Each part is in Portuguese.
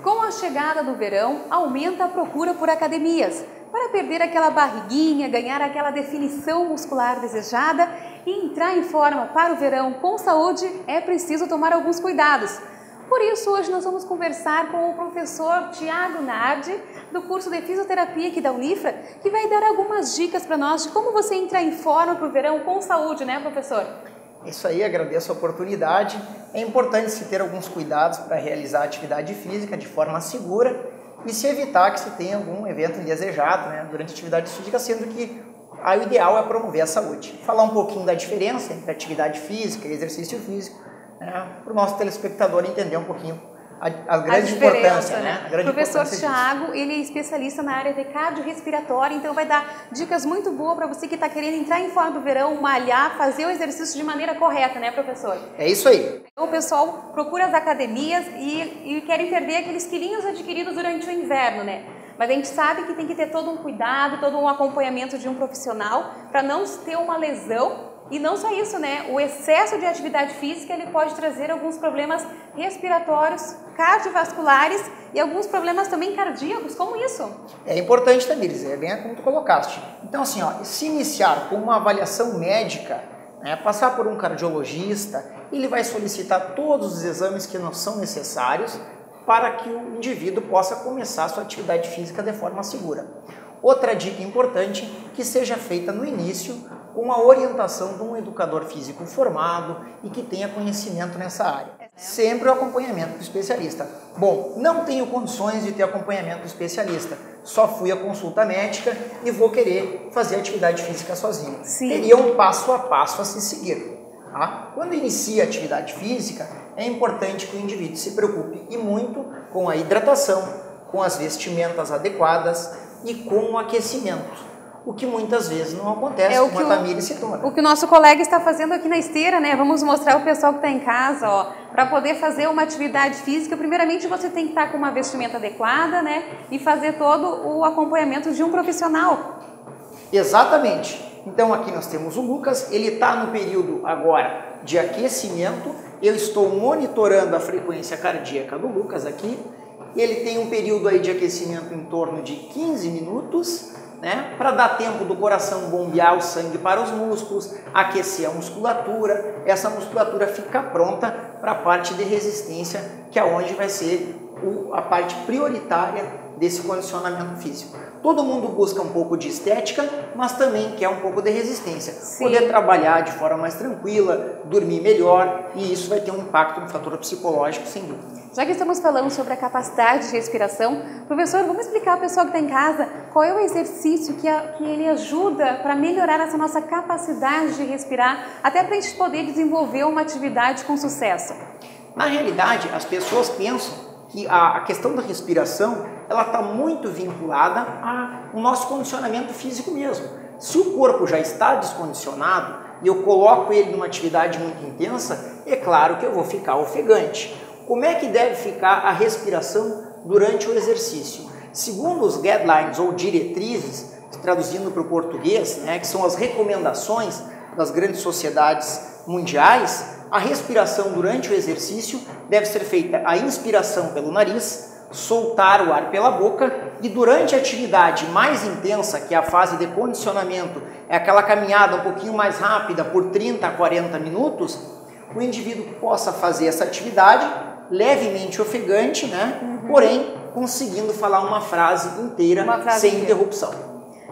Com a chegada do verão, aumenta a procura por academias. Para perder aquela barriguinha, ganhar aquela definição muscular desejada e entrar em forma para o verão com saúde, é preciso tomar alguns cuidados. Por isso, hoje nós vamos conversar com o professor Tiago Nardi, do curso de Fisioterapia aqui da Unifra, que vai dar algumas dicas para nós de como você entrar em forma para o verão com saúde, né, professor? Isso aí, agradeço a oportunidade. É importante se ter alguns cuidados para realizar a atividade física de forma segura e se evitar que se tenha algum evento indesejado, né, durante a atividade física, sendo que o ideal é promover a saúde. Falar um pouquinho da diferença entre atividade física e exercício físico, né, para o nosso telespectador entender um pouquinho a grande importância, né? O professor Tiago, ele é especialista na área de cardiorrespiratória, então vai dar dicas muito boas para você que está querendo entrar em forma do verão, malhar, fazer o exercício de maneira correta, né, professor? É isso aí. O pessoal procura as academias e querem perder aqueles quilinhos adquiridos durante o inverno, né? Mas a gente sabe que tem que ter todo um cuidado, todo um acompanhamento de um profissional para não ter uma lesão. E não só isso, né? O excesso de atividade física ele pode trazer alguns problemas respiratórios, cardiovasculares e alguns problemas também cardíacos, como isso? É importante, Tamires, é bem como tu colocaste. Então, assim, ó, se iniciar com uma avaliação médica, né, passar por um cardiologista, ele vai solicitar todos os exames que não são necessários para que o indivíduo possa começar a sua atividade física de forma segura. Outra dica importante, que seja feita no início com a orientação de um educador físico formado e que tenha conhecimento nessa área. Sempre o acompanhamento do especialista. Bom, não tenho condições de ter acompanhamento do especialista, só fui à consulta médica e vou querer fazer atividade física sozinho. Sim. Teria um passo a passo a se seguir. Tá? Quando inicia a atividade física, é importante que o indivíduo se preocupe e muito com a hidratação, com as vestimentas adequadas e com o aquecimento. O que muitas vezes não acontece, como a Tamires citou. O que o nosso colega está fazendo aqui na esteira, né? Vamos mostrar o pessoal que está em casa, ó. Para poder fazer uma atividade física, primeiramente você tem que estar com uma vestimenta adequada, né? E fazer todo o acompanhamento de um profissional. Exatamente. Então aqui nós temos o Lucas, ele está no período agora de aquecimento. Eu estou monitorando a frequência cardíaca do Lucas aqui. Ele tem um período aí de aquecimento em torno de 15 minutos, né, para dar tempo do coração bombear o sangue para os músculos, aquecer a musculatura, essa musculatura fica pronta para a parte de resistência, que é onde vai ser a parte prioritária desse condicionamento físico. Todo mundo busca um pouco de estética, mas também quer um pouco de resistência. Sim. Poder trabalhar de forma mais tranquila, dormir melhor, e isso vai ter um impacto no fator psicológico, sem dúvida. Já que estamos falando sobre a capacidade de respiração, professor, vamos explicar ao pessoal que está em casa qual é o exercício que ele ajuda para melhorar essa nossa capacidade de respirar, até para a gente poder desenvolver uma atividade com sucesso. Na realidade, as pessoas pensam que a questão da respiração ela está muito vinculada ao nosso condicionamento físico mesmo. Se o corpo já está descondicionado e eu coloco ele numa atividade muito intensa, é claro que eu vou ficar ofegante. Como é que deve ficar a respiração durante o exercício? Segundo os guidelines ou diretrizes, traduzindo para o português, né, que são as recomendações das grandes sociedades mundiais, a respiração durante o exercício deve ser feita a inspiração pelo nariz, soltar o ar pela boca e durante a atividade mais intensa, que é a fase de condicionamento, é aquela caminhada um pouquinho mais rápida por 30 a 40 minutos, o indivíduo possa fazer essa atividade levemente ofegante, né? Porém conseguindo falar uma frase inteira sem interrupção.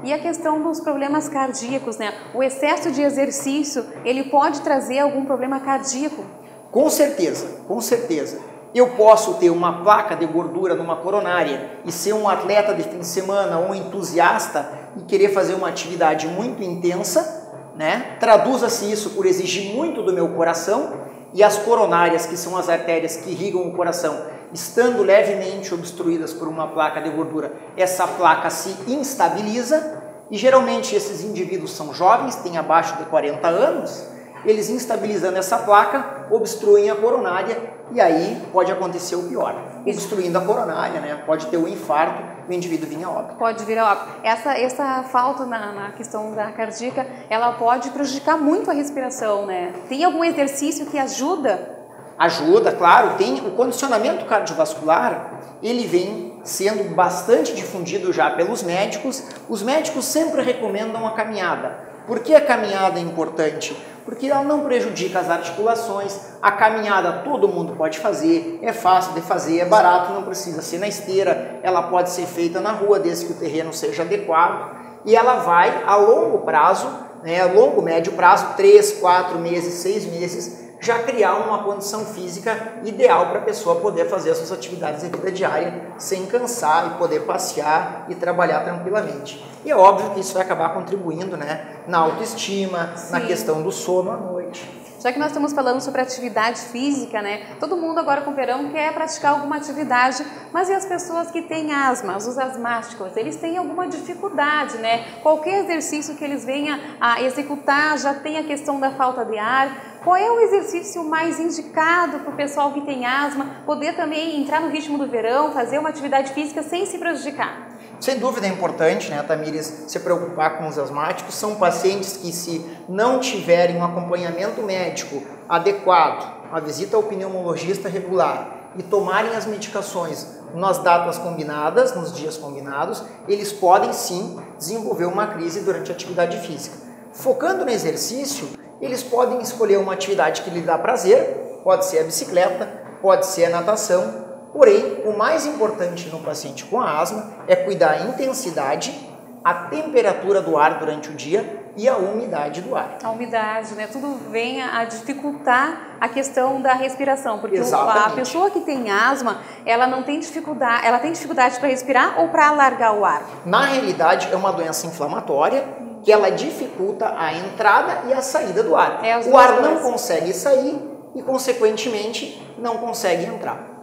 E a questão dos problemas cardíacos, né? O excesso de exercício, ele pode trazer algum problema cardíaco? Com certeza, com certeza. Eu posso ter uma placa de gordura numa coronária e ser um atleta de fim de semana ou um entusiasta e querer fazer uma atividade muito intensa, né? Traduza-se isso por exigir muito do meu coração e as coronárias, que são as artérias que irrigam o coração, estando levemente obstruídas por uma placa de gordura, essa placa se instabiliza e geralmente esses indivíduos são jovens, têm abaixo de 40 anos, eles instabilizando essa placa, obstruem a coronária e aí pode acontecer o pior. obstruindo a coronária, né? Pode ter um infarto e o indivíduo vir a óbito. Pode vir a óbito. Essa falta na questão da cardíaca, ela pode prejudicar muito a respiração, né? Tem algum exercício que ajuda? Ajuda, claro. Tem o condicionamento cardiovascular, ele vem sendo bastante difundido já pelos médicos. Os médicos sempre recomendam a caminhada. Por que a caminhada é importante? Porque ela não prejudica as articulações. A caminhada todo mundo pode fazer, é fácil de fazer, é barato, não precisa ser na esteira, ela pode ser feita na rua, desde que o terreno seja adequado. E ela vai a longo prazo, né, a longo, médio prazo, 3, 4 meses, 6 meses, já criar uma condição física ideal para a pessoa poder fazer as suas atividades de vida diária sem cansar e poder passear e trabalhar tranquilamente. E é óbvio que isso vai acabar contribuindo, né, na autoestima, sim, na questão do sono à noite. Já que nós estamos falando sobre atividade física, né? Todo mundo agora com o verão quer praticar alguma atividade, mas e as pessoas que têm asma, os asmáticos, eles têm alguma dificuldade, né? Qualquer exercício que eles venham a executar já tem a questão da falta de ar. Qual é o exercício mais indicado para o pessoal que tem asma poder também entrar no ritmo do verão, fazer uma atividade física sem se prejudicar? Sem dúvida é importante, né, Tamires, se preocupar com os asmáticos. São pacientes que, se não tiverem um acompanhamento médico adequado, a visita ao pneumologista regular e tomarem as medicações nas datas combinadas, nos dias combinados, eles podem sim desenvolver uma crise durante a atividade física. Focando no exercício, eles podem escolher uma atividade que lhe dá prazer, pode ser a bicicleta, pode ser a natação. Porém, o mais importante no paciente com asma é cuidar a intensidade, a temperatura do ar durante o dia e a umidade do ar. A umidade, né? Tudo vem a dificultar a questão da respiração, porque a pessoa que tem asma, ela não tem dificuldade, ela tem dificuldade para respirar ou para alargar o ar? Na realidade, é uma doença inflamatória que ela dificulta a entrada e a saída do ar. O ar não consegue sair e, consequentemente, não consegue entrar.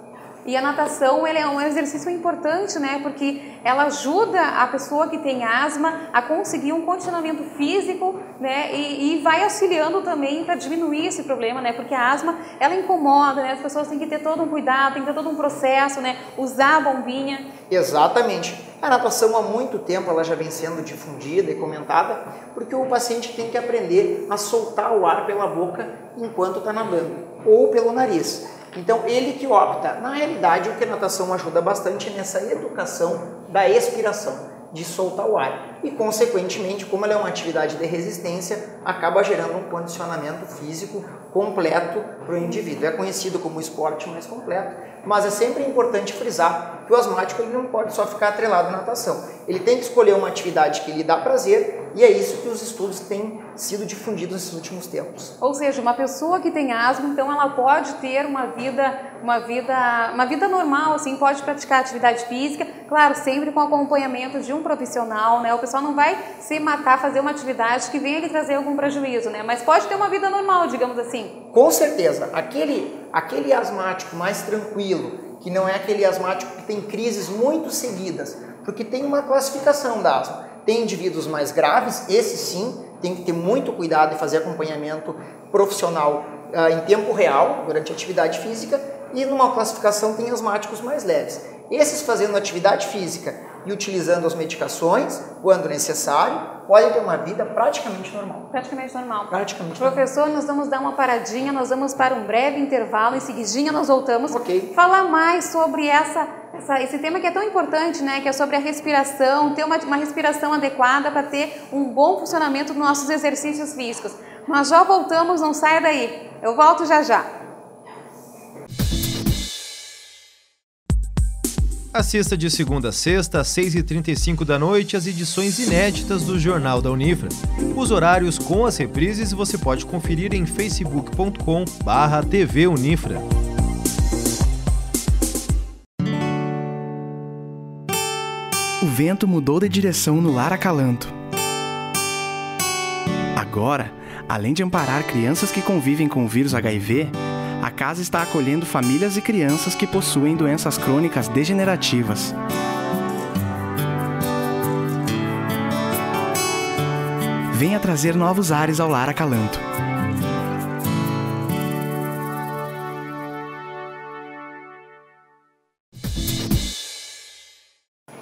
E a natação, ele é um exercício importante, né? Porque ela ajuda a pessoa que tem asma a conseguir um condicionamento físico, né? E vai auxiliando também para diminuir esse problema, né? Porque a asma, ela incomoda, né? As pessoas têm que ter todo um cuidado, tem que ter todo um processo, né? Usar a bombinha. Exatamente. A natação há muito tempo ela já vem sendo difundida e comentada, porque o paciente tem que aprender a soltar o ar pela boca enquanto está nadando, ou pelo nariz. Então, ele que opta. Na realidade, o que a natação ajuda bastante é nessa educação da expiração, de soltar o ar. E, consequentemente, como ela é uma atividade de resistência, acaba gerando um condicionamento físico completo para o indivíduo. É conhecido como o esporte mais completo, mas é sempre importante frisar que o asmático ele não pode só ficar atrelado à natação. Ele tem que escolher uma atividade que lhe dá prazer, e é isso que os estudos têm sido difundidos nesses últimos tempos. Ou seja, uma pessoa que tem asma, então ela pode ter uma vida normal, assim, pode praticar atividade física, claro, sempre com acompanhamento de um profissional, né? O pessoal não vai se matar, fazer uma atividade que venha lhe trazer algum prejuízo, né? Mas pode ter uma vida normal, digamos assim. Com certeza. Aquele asmático mais tranquilo, que não é aquele asmático que tem crises muito seguidas, porque tem uma classificação da asma. Tem indivíduos mais graves, esses sim, tem que ter muito cuidado e fazer acompanhamento profissional em tempo real, durante a atividade física, e numa classificação tem asmáticos mais leves. Esses fazendo atividade física e utilizando as medicações, quando necessário, podem ter uma vida praticamente normal. Praticamente normal. Praticamente Professor, nós vamos dar uma paradinha, nós vamos para um breve intervalo, em seguidinha nós voltamos. Ok. Falar mais sobre esse tema que é tão importante, né? Que é sobre a respiração, ter uma respiração adequada para ter um bom funcionamento dos nossos exercícios físicos. Nós já voltamos, não saia daí. Eu volto já já. Assista de segunda a sexta, às 6h35 da noite, as edições inéditas do Jornal da Unifra. Os horários com as reprises você pode conferir em facebook.com/TV Unifra. O vento mudou de direção no Lar Acalanto. Agora, além de amparar crianças que convivem com o vírus HIV, a casa está acolhendo famílias e crianças que possuem doenças crônicas degenerativas. Venha trazer novos ares ao Lar Acalanto.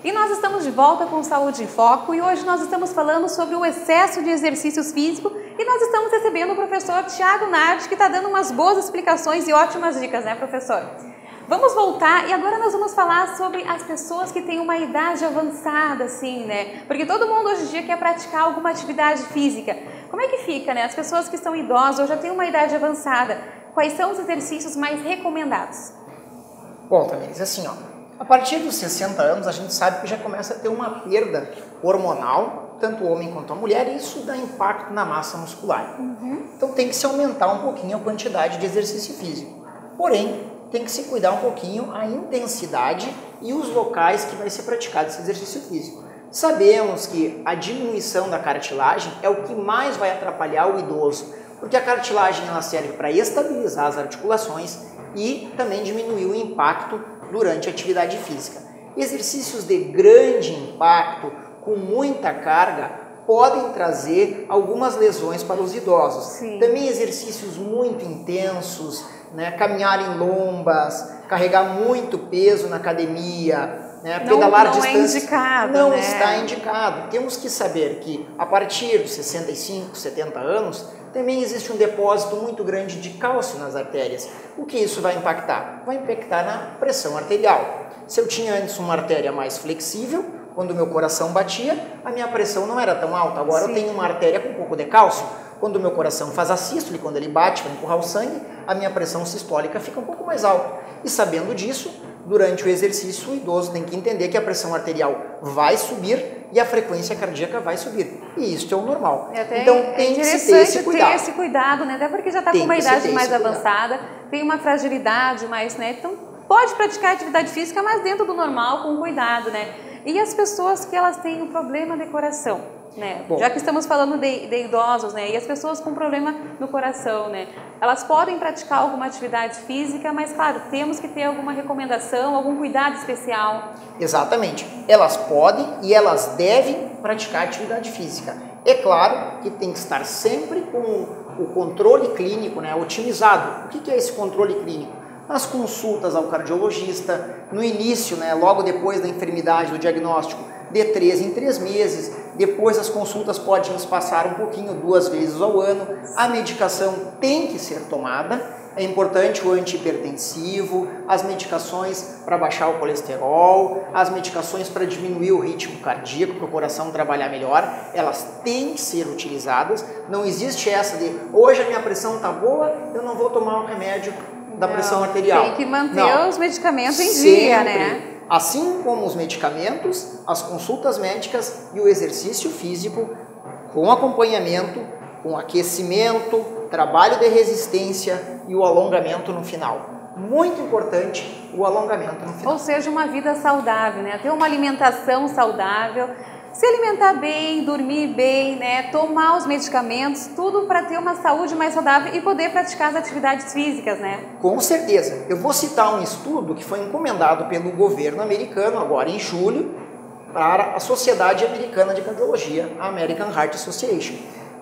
E nós estamos de volta com Saúde em Foco e hoje nós estamos falando sobre o excesso de exercícios físicos e nós estamos recebendo o professor Thiago Nardi, que está dando umas boas explicações e ótimas dicas, né, professor? Vamos voltar e agora nós vamos falar sobre as pessoas que têm uma idade avançada, assim, né? Porque todo mundo hoje em dia quer praticar alguma atividade física. Como é que fica, né? As pessoas que são idosas ou já têm uma idade avançada, quais são os exercícios mais recomendados? Bom, Tamires, assim, ó. A partir dos 60 anos, a gente sabe que já começa a ter uma perda hormonal, tanto o homem quanto a mulher, e isso dá impacto na massa muscular. Então tem que se aumentar um pouquinho a quantidade de exercício físico. Porém, tem que se cuidar um pouquinho a intensidade e os locais que vai ser praticado esse exercício físico. Sabemos que a diminuição da cartilagem é o que mais vai atrapalhar o idoso, porque a cartilagem ela serve para estabilizar as articulações e também diminuir o impacto durante a atividade física. Exercícios de grande impacto, com muita carga, podem trazer algumas lesões para os idosos. Sim. Também exercícios muito intensos, né? Caminhar em lombas, carregar muito peso na academia, né? Pedalar não distâncias. é indicado, não né? está indicado. Temos que saber que a partir dos 65, 70 anos, também existe um depósito muito grande de cálcio nas artérias. O que isso vai impactar? Vai impactar na pressão arterial. Se eu tinha antes uma artéria mais flexível, quando o meu coração batia, a minha pressão não era tão alta. Agora eu tenho uma artéria com um pouco de cálcio. Quando o meu coração faz a sístole, quando ele bate para empurrar o sangue, a minha pressão sistólica fica um pouco mais alta. E sabendo disso, durante o exercício, o idoso tem que entender que a pressão arterial vai subir e a frequência cardíaca vai subir. E isso é o normal. Então tem que se ter esse cuidado. Ter esse cuidado, né? Até porque já está com uma idade mais avançada, tem uma fragilidade mais, né? Então pode praticar atividade física, mas dentro do normal, com cuidado, né? E as pessoas que elas têm um problema de coração, né? Bom, já que estamos falando de idosos, né? E as pessoas com problema no coração, né? Elas podem praticar alguma atividade física, mas claro, temos que ter alguma recomendação, algum cuidado especial. Exatamente. Elas podem e elas devem praticar atividade física. É claro que tem que estar sempre com o controle clínico, né, otimizado. O que é esse controle clínico? As consultas ao cardiologista, no início, né, logo depois da enfermidade, do diagnóstico, de 3 em 3 meses, depois as consultas podem espaçar um pouquinho, 2 vezes ao ano, a medicação tem que ser tomada, é importante o antihipertensivo, as medicações para baixar o colesterol, as medicações para diminuir o ritmo cardíaco, para o coração trabalhar melhor, elas têm que ser utilizadas, não existe essa de hoje a minha pressão está boa, eu não vou tomar o remédio da pressão arterial. Tem que manter os medicamentos em dia, né? Assim como os medicamentos, as consultas médicas e o exercício físico com acompanhamento, com aquecimento, trabalho de resistência e o alongamento no final. Muito importante o alongamento no final. Ou seja, uma vida saudável, né? Ter uma alimentação saudável, se alimentar bem, dormir bem, né? Tomar os medicamentos, tudo para ter uma saúde mais saudável e poder praticar as atividades físicas, né? Com certeza. Eu vou citar um estudo que foi encomendado pelo governo americano, agora em julho, para a Sociedade Americana de Cardiologia, a American Heart Association.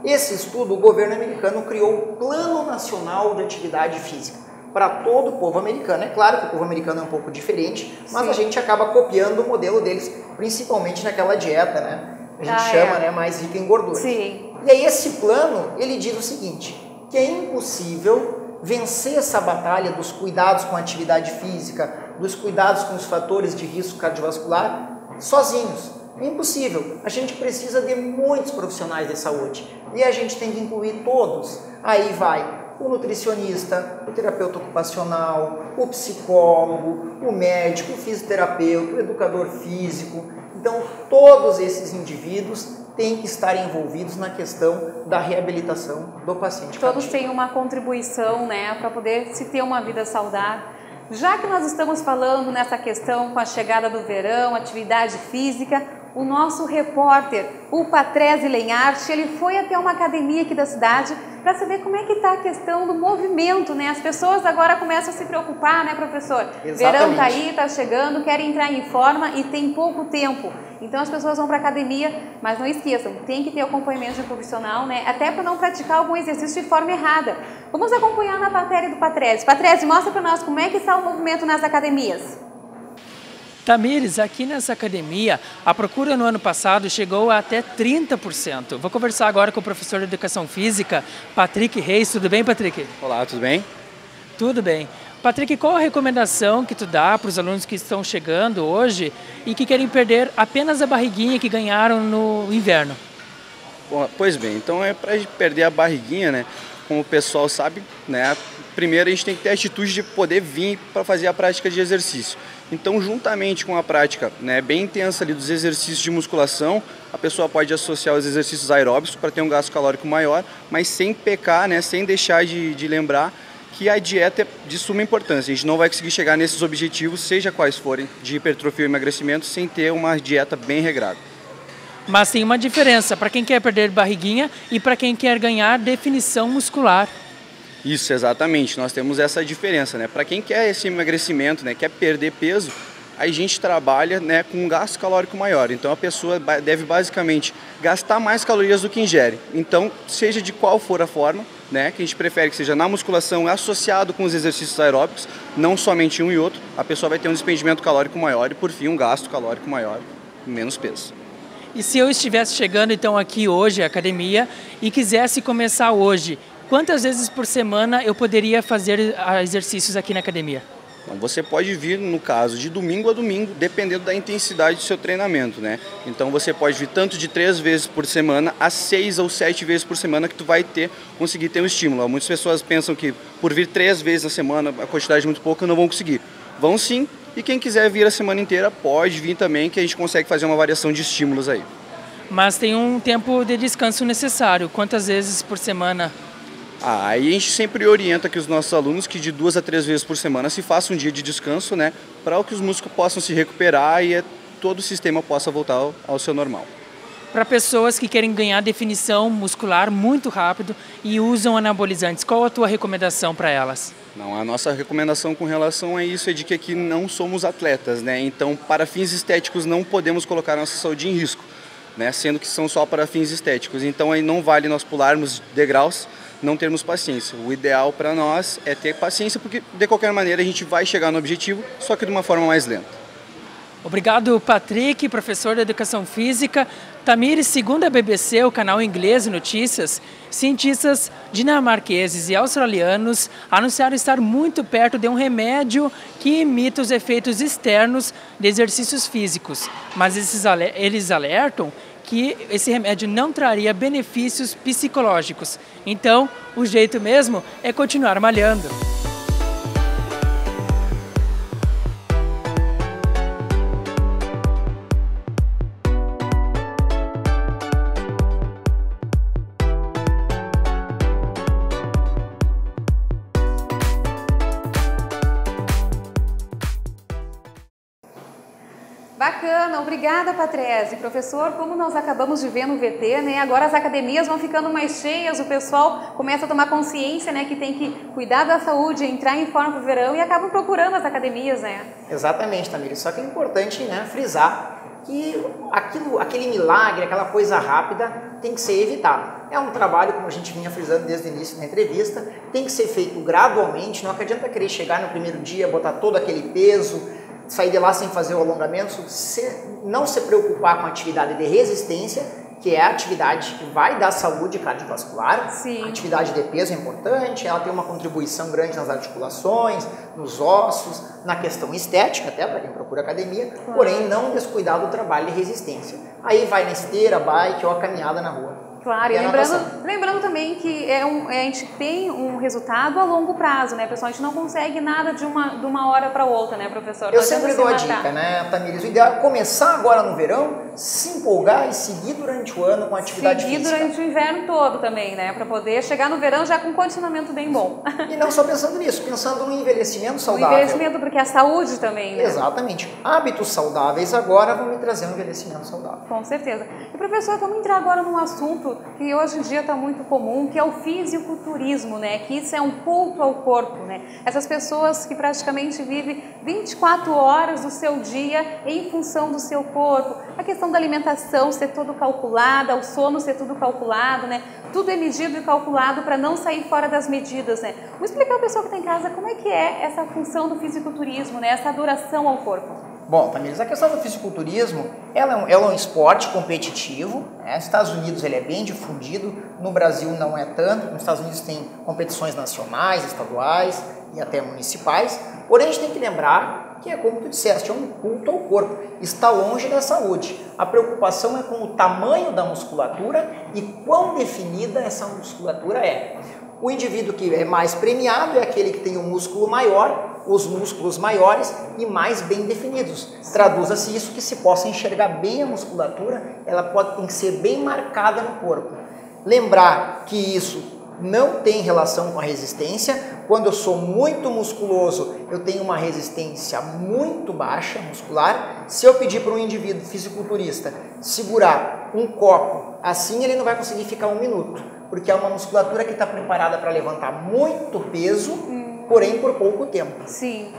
Esse estudo, o governo americano criou o Plano Nacional de Atividade Física para todo o povo americano. É claro que o povo americano é um pouco diferente, mas a gente acaba copiando o modelo deles, principalmente naquela dieta, né? A gente chama, né, mais rica em gordura. Sim. E aí esse plano, ele diz o seguinte, que é impossível vencer essa batalha dos cuidados com a atividade física, dos cuidados com os fatores de risco cardiovascular, sozinhos. É impossível. A gente precisa de muitos profissionais de saúde e a gente tem que incluir todos. Aí vai o nutricionista, o terapeuta ocupacional, o psicólogo, o médico, o fisioterapeuta, o educador físico. Então, todos esses indivíduos têm que estar envolvidos na questão da reabilitação do paciente cardíaco. Todos têm uma contribuição, né, para poder se ter uma vida saudável. Já que nós estamos falando nessa questão com a chegada do verão, atividade física, o nosso repórter, o Patrese Lenhart, ele foi até uma academia aqui da cidade para saber como é que está a questão do movimento, né? As pessoas agora começam a se preocupar, né, professor? Exatamente. Verão tá aí, tá chegando, querem entrar em forma e tem pouco tempo. Então as pessoas vão para a academia, mas não esqueçam, tem que ter acompanhamento de um profissional, né? Até para não praticar algum exercício de forma errada. Vamos acompanhar na matéria do Patrese. Patrese, mostra para nós como é que está o movimento nas academias. Tamires, aqui nessa academia, a procura no ano passado chegou a até 30%. Vou conversar agora com o professor de Educação Física, Patrick Reis. Tudo bem, Patrick? Olá, tudo bem? Tudo bem. Patrick, qual a recomendação que tu dá para os alunos que estão chegando hoje e que querem perder apenas a barriguinha que ganharam no inverno? Bom, pois bem, então para perder a barriguinha, né? Como o pessoal sabe, né? Primeiro a gente tem que ter a atitude de poder vir para fazer a prática de exercício. Então, juntamente com a prática, né, bem intensa ali dos exercícios de musculação, a pessoa pode associar os exercícios aeróbicos para ter um gasto calórico maior, mas sem pecar, né, sem deixar de lembrar que a dieta é de suma importância. A gente não vai conseguir chegar nesses objetivos, seja quais forem, de hipertrofia ou emagrecimento, sem ter uma dieta bem regrada. Mas tem uma diferença para quem quer perder barriguinha e para quem quer ganhar definição muscular. Isso, exatamente. Nós temos essa diferença, né? Para quem quer esse emagrecimento, né, quer perder peso, a gente trabalha, né, com um gasto calórico maior. Então a pessoa deve basicamente gastar mais calorias do que ingere. Então, seja de qual for a forma, né, que a gente prefere que seja na musculação associado com os exercícios aeróbicos, não somente um e outro, a pessoa vai ter um despendimento calórico maior e, por fim, um gasto calórico maior, menos peso. E se eu estivesse chegando então aqui hoje à academia e quisesse começar hoje, quantas vezes por semana eu poderia fazer exercícios aqui na academia? Então, você pode vir, no caso, de domingo a domingo, dependendo da intensidade do seu treinamento, né? Então você pode vir tanto de 3 vezes por semana a 6 ou 7 vezes por semana que tu vai conseguir ter um estímulo. Muitas pessoas pensam que por vir 3 vezes na semana, a quantidade é muito pouca, não vão conseguir. Vão sim, e quem quiser vir a semana inteira pode vir também, que a gente consegue fazer uma variação de estímulos aí. Mas tem um tempo de descanso necessário. Quantas vezes por semana? Aí a gente sempre orienta que os nossos alunos que de 2 a 3 vezes por semana se faça um dia de descanso, né, para que os músculos possam se recuperar e todo o sistema possa voltar ao seu normal. Para pessoas que querem ganhar definição muscular muito rápido e usam anabolizantes, qual a tua recomendação para elas? Não, a nossa recomendação com relação a isso é de que aqui não somos atletas, né? Então, para fins estéticos não podemos colocar a nossa saúde em risco, né? Sendo que são só para fins estéticos. Então, aí não vale nós pularmos degraus, não termos paciência. O ideal para nós é ter paciência, porque de qualquer maneira a gente vai chegar no objetivo, só que de uma forma mais lenta. Obrigado, Patrick, professor de Educação Física. Tamires, segundo a BBC, o canal inglês de notícias, cientistas dinamarqueses e australianos anunciaram estar muito perto de um remédio que imita os efeitos externos de exercícios físicos. Mas eles alertam que esse remédio não traria benefícios psicológicos. Então, o jeito mesmo é continuar malhando. Bacana, obrigada, Patrese. Professor, como nós acabamos de ver no VT, né, agora as academias vão ficando mais cheias, o pessoal começa a tomar consciência, né, que tem que cuidar da saúde, entrar em forma para o verão e acabam procurando as academias, né? Exatamente, Tamires. Só que é importante, né, frisar que aquele milagre, aquela coisa rápida tem que ser evitado. É um trabalho, como a gente vinha frisando desde o início da entrevista, tem que ser feito gradualmente, não adianta querer chegar no primeiro dia, botar todo aquele peso, sair de lá sem fazer o alongamento, não se preocupar com a atividade de resistência, que é a atividade que vai dar saúde cardiovascular. Sim. A atividade de peso é importante, ela tem uma contribuição grande nas articulações, nos ossos, na questão estética, até para quem procura academia, claro. Porém não descuidar do trabalho de resistência. Aí vai na esteira, bike ou a caminhada na rua. Claro, e lembrando também que a gente tem um resultado a longo prazo, né, pessoal? A gente não consegue nada de uma hora para outra, né, professor? Eu sempre dou a dica, né, Tamires? O ideal é começar agora no verão, se empolgar e seguir durante o ano com a atividade física. Seguir durante o inverno todo também, né? Para poder chegar no verão já com um condicionamento bem bom. E não só pensando nisso, pensando no envelhecimento saudável. O envelhecimento, porque a saúde também, né? Exatamente. Hábitos saudáveis agora vão me trazer um envelhecimento saudável. Com certeza. E, professor, vamos entrar agora num assunto que hoje em dia está muito comum, que é o fisiculturismo, né? Que isso é um culto ao corpo, né? Essas pessoas que praticamente vivem 24 horas do seu dia em função do seu corpo. A questão da alimentação ser tudo calculada, o sono ser tudo calculado, né? Tudo é medido e calculado para não sair fora das medidas, né? Vou explicar ao pessoal que está em casa como é que é essa função do fisiculturismo, né? Essa adoração ao corpo. Bom, Tamires, a questão do fisiculturismo, ela é um esporte competitivo, né? Nos Estados Unidos ele é bem difundido, no Brasil não é tanto, nos Estados Unidos tem competições nacionais, estaduais e até municipais, porém a gente tem que lembrar que é como tu disseste, é um culto ao corpo, está longe da saúde. A preocupação é com o tamanho da musculatura e quão definida essa musculatura é. O indivíduo que é mais premiado é aquele que tem um músculo maior, os músculos maiores e mais bem definidos. Traduza-se isso que se possa enxergar bem a musculatura, ela tem que ser bem marcada no corpo. Lembrar que isso não tem relação com a resistência. Quando eu sou muito musculoso, eu tenho uma resistência muito baixa muscular. Se eu pedir para um indivíduo fisiculturista segurar um copo, assim ele não vai conseguir ficar 1 minuto, porque é uma musculatura que está preparada para levantar muito peso, porém por pouco tempo. Sim.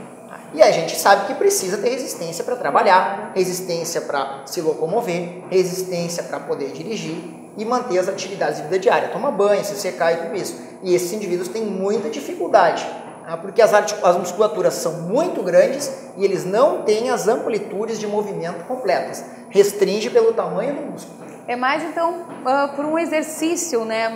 E a gente sabe que precisa ter resistência para trabalhar, resistência para se locomover, resistência para poder dirigir e manter as atividades de vida diária, tomar banho, se secar e tudo isso. E esses indivíduos têm muita dificuldade, porque as musculaturas são muito grandes e eles não têm as amplitudes de movimento completas. Restringe pelo tamanho do músculo. É mais, então, por um exercício, né?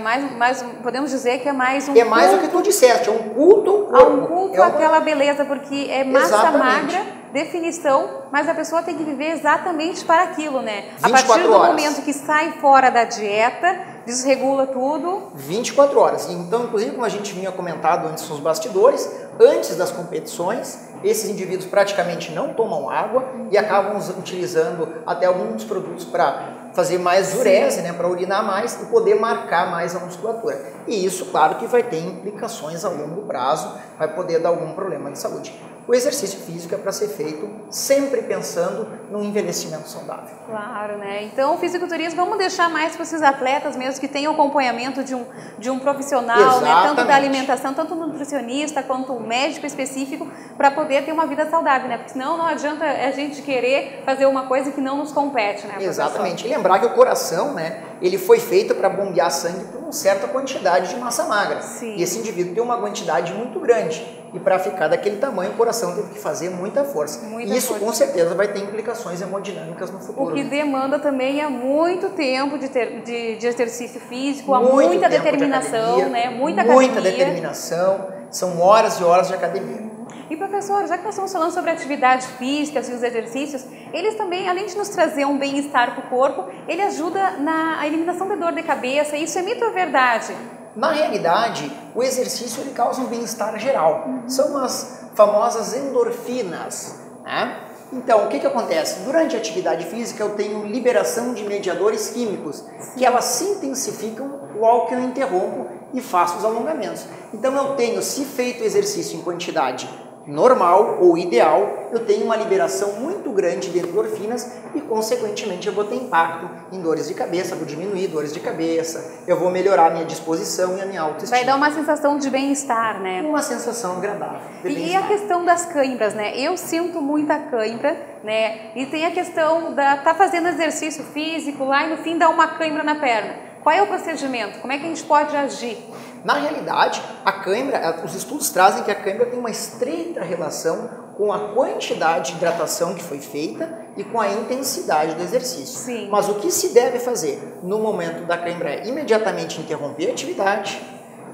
Podemos dizer que é mais um culto. É mais o que tu disseste, é um culto ao corpo. Um culto àquela beleza, porque é massa magra, definição, mas a pessoa tem que viver exatamente para aquilo, né? A partir do momento que sai fora da dieta, desregula tudo. 24 horas. Então, inclusive, como a gente vinha comentado antes nos bastidores, antes das competições, esses indivíduos praticamente não tomam água e acabam utilizando até alguns produtos para fazer mais diurese, né, para urinar mais e poder marcar mais a musculatura. E isso, claro, que vai ter implicações a longo prazo, vai poder dar algum problema de saúde. O exercício físico é para ser feito sempre pensando no envelhecimento saudável. Claro, né? Então, o fisiculturismo, vamos deixar mais para esses atletas mesmo que tenham acompanhamento de um profissional, né? Tanto da alimentação, tanto um nutricionista quanto um médico específico, para poder ter uma vida saudável, né? Porque senão não adianta a gente querer fazer uma coisa que não nos compete, né, professor? Exatamente. E lembrar que o coração, né, ele foi feito para bombear sangue por uma certa quantidade de massa magra. Sim. E esse indivíduo tem uma quantidade muito grande. E para ficar daquele tamanho, o coração teve que fazer muita força. E isso, com certeza, vai ter implicações hemodinâmicas no futuro. O que demanda também é muito tempo de exercício físico, muita determinação, né? Muita determinação, são horas e horas de academia. E professor, já que nós estamos falando sobre atividade física e os exercícios, eles também, além de nos trazer um bem-estar para o corpo, ele ajuda na eliminação da dor de cabeça. Isso é mito ou verdade? Na realidade, o exercício ele causa um bem-estar geral. São as famosas endorfinas, né? Então, o que acontece? Durante a atividade física eu tenho liberação de mediadores químicos, que elas se intensificam logo que eu interrompo e faço os alongamentos. Então eu tenho, se feito exercício em quantidade normal ou ideal, eu tenho uma liberação muito grande de endorfinas e, consequentemente, eu vou ter impacto em dores de cabeça, vou diminuir dores de cabeça, eu vou melhorar a minha disposição e a minha autoestima. Vai dar uma sensação de bem-estar, né? Uma sensação agradável. E a questão das cãibras, né? Eu sinto muita cãibra, né? E tem a questão tá fazendo exercício físico lá e no fim dá uma cãibra na perna. Qual é o procedimento? Como é que a gente pode agir? Na realidade, a cãibra, os estudos trazem que a cãibra tem uma estreita relação com a quantidade de hidratação que foi feita e com a intensidade do exercício. Sim. Mas o que se deve fazer no momento da cãibra é imediatamente interromper a atividade,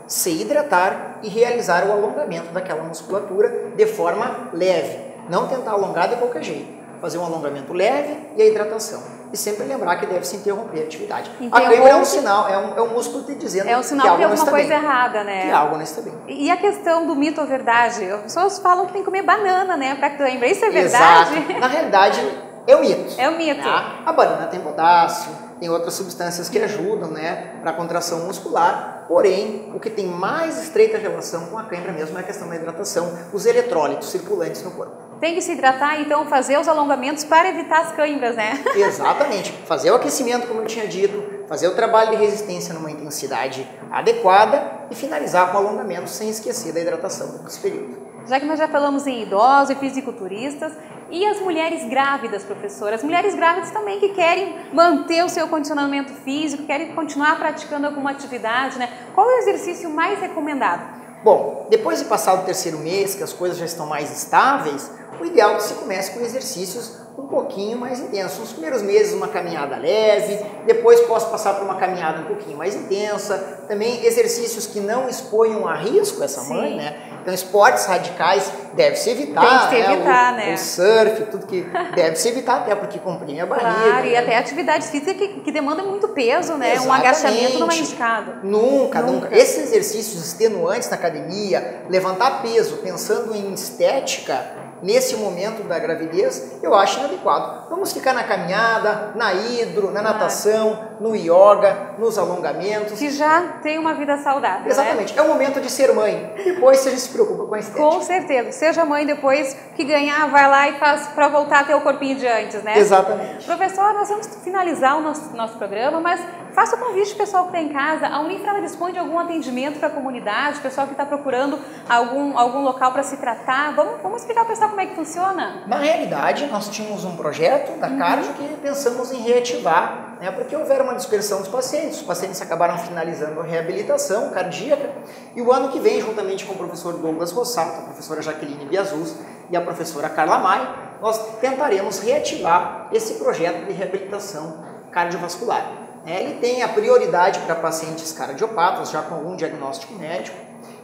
se hidratar e realizar o alongamento daquela musculatura de forma leve. Não tentar alongar de qualquer jeito. Fazer um alongamento leve e a hidratação. E sempre lembrar que deve se interromper a atividade. A cãibra é um sinal, é um músculo te dizendo que algo não está bem. É um sinal que tem alguma coisa errada, né? Que algo não está bem. E a questão do mito ou verdade? As pessoas falam que tem que comer banana, né, para cãibra. Isso é verdade? Exato. Na realidade, é um mito. É um mito. Né? A banana tem potássio, tem outras substâncias que ajudam, né, para a contração muscular. Porém, o que tem mais estreita relação com a cãibra mesmo é a questão da hidratação, os eletrólitos circulantes no corpo. Tem que se hidratar, então, fazer os alongamentos para evitar as cãibras, né? Exatamente. Fazer o aquecimento, como eu tinha dito, fazer o trabalho de resistência numa intensidade adequada e finalizar com o alongamento sem esquecer da hidratação nesse período. Já que nós já falamos em idosos e fisiculturistas, e as mulheres grávidas, professora? As mulheres grávidas também que querem manter o seu condicionamento físico, querem continuar praticando alguma atividade, né? Qual é o exercício mais recomendado? Bom, depois de passar o 3º mês, que as coisas já estão mais estáveis, o ideal é que se comece com exercícios um pouquinho mais intensos. Nos primeiros meses uma caminhada leve, depois posso passar por uma caminhada um pouquinho mais intensa. Também exercícios que não exponham a risco essa mãe, né? Então esportes radicais deve-se evitar. Tem que se evitar, né? O surf, tudo que deve-se evitar, até porque comprime a barriga. Claro, e até atividades físicas que demandam muito peso, né? Exatamente. Um agachamento não é indicado. Nunca. Esses exercícios extenuantes na academia, levantar peso pensando em estética, nesse momento da gravidez, eu acho inadequado. Vamos ficar na caminhada, na hidro, na natação, no yoga, nos alongamentos. Que já tem uma vida saudável, Exatamente. né? É o momento de ser mãe. Depois você se preocupa com a estética. Com certeza. Seja mãe depois que ganhar, vai lá e faz para voltar a ter o corpinho de antes, né? Exatamente. Professor, nós vamos finalizar o nosso programa, mas faça o convite pro pessoal que está em casa. A Unifra ela dispõe de algum atendimento para a comunidade, pessoal que está procurando algum local para se tratar. Vamos explicar para o pessoal como é que funciona? Na realidade, nós tínhamos um projeto da Cardio que pensamos em reativar, né, porque houveram uma dispersão dos pacientes. Os pacientes acabaram finalizando a reabilitação cardíaca e o ano que vem, juntamente com o professor Douglas Rossato, a professora Jaqueline Biazuz e a professora Carla Maia, nós tentaremos reativar esse projeto de reabilitação cardiovascular. Ele tem a prioridade para pacientes cardiopatas, já com algum diagnóstico médico,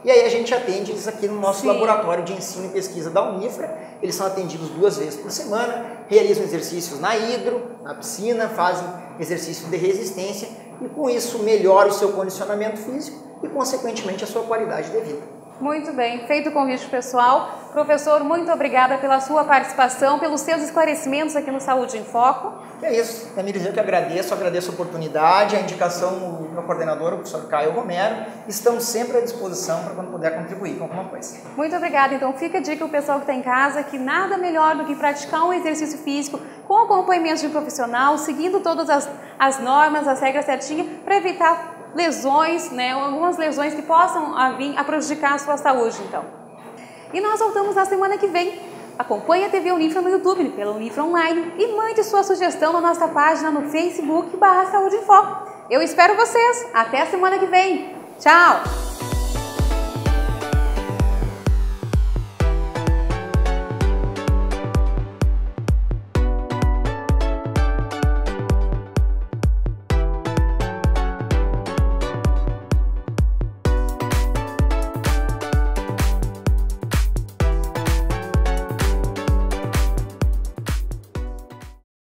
e aí a gente atende eles aqui no nosso laboratório de ensino e pesquisa da Unifra. Eles são atendidos 2 vezes por semana, realizam exercícios na hidro, na piscina, fazem exercício de resistência e com isso melhora o seu condicionamento físico e consequentemente a sua qualidade de vida. Muito bem, feito o convite pessoal. Professor, muito obrigada pela sua participação, pelos seus esclarecimentos aqui no Saúde em Foco. É isso, Tamires, eu que agradeço a oportunidade, a indicação do meu coordenador, o professor Caio Romero. Estamos sempre à disposição para quando puder contribuir com alguma coisa. Muito obrigada, então fica a dica o pessoal que está em casa, que nada melhor do que praticar um exercício físico com acompanhamento de um profissional, seguindo todas as normas, as regras certinhas, para evitar lesões, né, algumas lesões que possam vir a prejudicar a sua saúde, então. E nós voltamos na semana que vem. Acompanhe a TV Unifra no YouTube, pela Unifra Online e mande sua sugestão na nossa página no Facebook /Saúde em Foco. Eu espero vocês. Até a semana que vem. Tchau!